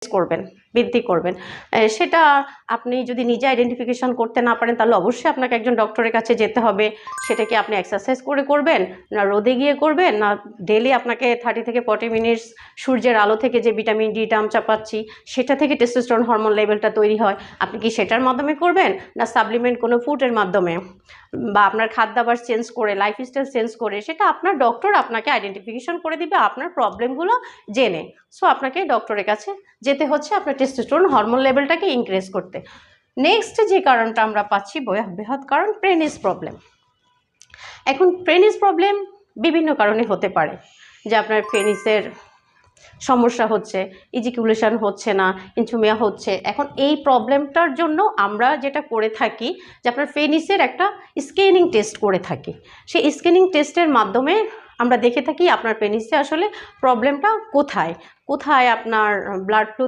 করবেন, বৃদ্ধি করবেন। সেটা আপনি যদি নিজে আইডেন্টিফিকেশন করতে না পারেন তাহলে অবশ্যই আপনাকে একজন ডক্টরের কাছে যেতে হবে। সেটা কি আপনি এক্সারসাইজ করে করবেন, না রোদে গিয়ে করবেন, না ডেলি আপনাকে 30 থেকে 40 মিনিটস সূর্যের আলো থেকে যে ভিটামিন ডি আমরা পাচ্ছি সেটা থেকে টেস্টোস্টেরন হরমোন লেভেলটা তৈরি হয়, আপনি কি সেটার মাধ্যমে করবেন, না সাপ্লিমেন্ট কোনো ফুডের মাধ্যমে, বা আপনার খাদ্যাভ্যাস চেঞ্জ করে, লাইফস্টাইল চেঞ্জ করে, সেটা আপনার ডক্টর আপনাকে আইডেন্টিফিকেশন করে দিবে আপনার প্রবলেমগুলো জেনে। সো আপনাকে ডক্টরের কাছে যেতে হচ্ছে আপনার টেস্টোস্টেরন হরমোন লেভেলটাকে ইনক্রিজ করতে। নেক্সট যে কারণটা আমরা পাচ্ছি বৃহৎ কারণ প্রেগন্যান্স প্রবলেম। এখন প্রেগন্যান্স প্রবলেম বিভিন্ন কারণে হতে পারে, যে আপনার পেনিসের সমস্যা হচ্ছে, ইজিকুলেশন হচ্ছে না, ইনথুমিয়া হচ্ছে। এখন এই প্রবলেমটার জন্য আমরা যেটা করে থাকি যে আপনার পেনিসের একটা স্ক্যানিং টেস্ট করে থাকি। সেই স্ক্যানিং টেস্টের মাধ্যমে আমরা দেখে থাকি আপনার পেনিসে আসলে প্রবলেমটা কোথায় কোথায় আপনার ব্লাড ফ্লোতে